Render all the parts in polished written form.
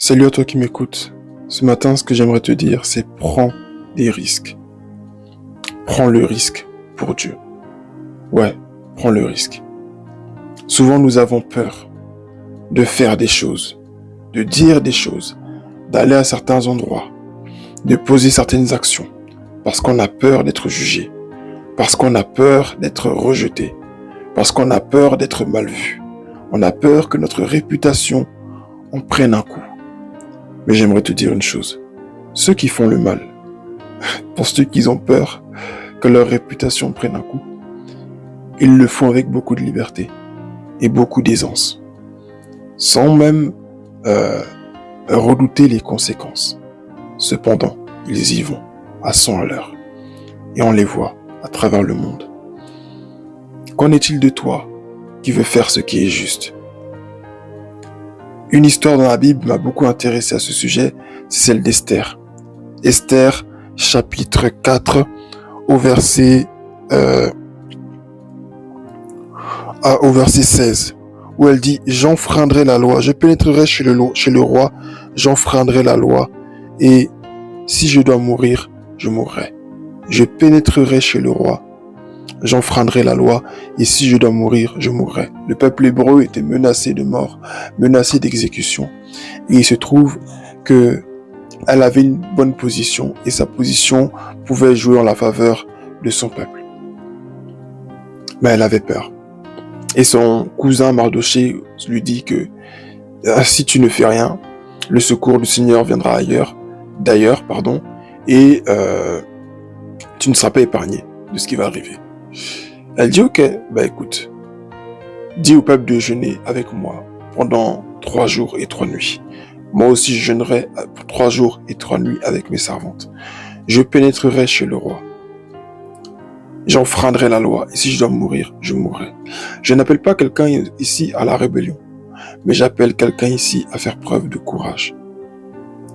Salut à toi qui m'écoutes. Ce matin, ce que j'aimerais te dire, c'est prends des risques. Prends le risque pour Dieu. Ouais, prends le risque. Souvent, nous avons peur de faire des choses, de dire des choses, d'aller à certains endroits, de poser certaines actions, parce qu'on a peur d'être jugé, parce qu'on a peur d'être rejeté, parce qu'on a peur d'être mal vu. On a peur que notre réputation en prenne un coup. Mais j'aimerais te dire une chose. Ceux qui font le mal, pour ceux qui ont peur que leur réputation prenne un coup, ils le font avec beaucoup de liberté et beaucoup d'aisance, sans même redouter les conséquences. Cependant, ils y vont à 100 à l'heure et on les voit à travers le monde. Qu'en est-il de toi qui veux faire ce qui est juste? Une histoire dans la Bible m'a beaucoup intéressé à ce sujet, c'est celle d'Esther. Esther, chapitre 4, au verset 16, où elle dit « J'enfreindrai la loi, je pénétrerai chez le roi, j'enfreindrai la loi, et si je dois mourir, je mourrai. Je pénétrerai chez le roi, j'enfreindrai la loi, et si je dois mourir, je mourrai. » Le peuple hébreu était menacé de mort, menacé d'exécution. Et il se trouve que elle avait une bonne position, et sa position pouvait jouer en la faveur de son peuple. Mais elle avait peur. Et son cousin Mardoché lui dit que si tu ne fais rien, le secours du Seigneur viendra d'ailleurs, et tu ne seras pas épargné de ce qui va arriver. Elle dit ok, écoute, dis au peuple de jeûner avec moi pendant 3 jours et 3 nuits. Moi aussi je jeûnerai pour 3 jours et 3 nuits avec mes servantes. Je pénétrerai chez le roi. J'enfreindrai la loi, et si je dois mourir, je mourrai. Je n'appelle pas quelqu'un ici à la rébellion, mais j'appelle quelqu'un ici à faire preuve de courage.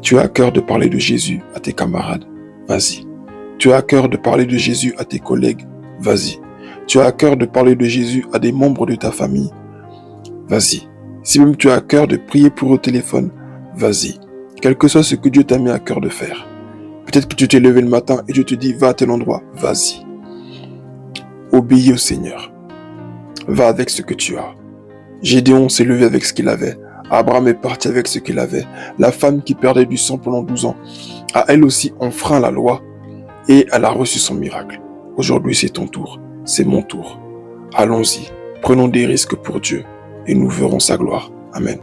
Tu as à cœur de parler de Jésus à tes camarades, vas-y. Tu as à cœur de parler de Jésus à tes collègues, vas-y. Tu as à cœur de parler de Jésus à des membres de ta famille, vas-y. Si même tu as à cœur de prier pour au téléphone, vas-y. Quel que soit ce que Dieu t'a mis à cœur de faire. Peut-être que tu t'es levé le matin et Dieu te dit va à tel endroit, vas-y. Obéis au Seigneur. Va avec ce que tu as. Gédéon s'est levé avec ce qu'il avait. Abraham est parti avec ce qu'il avait. La femme qui perdait du sang pendant 12 ans a elle aussi enfreint la loi et elle a reçu son miracle. Aujourd'hui, c'est ton tour. C'est mon tour. Allons-y. Prenons des risques pour Dieu et nous verrons sa gloire. Amen.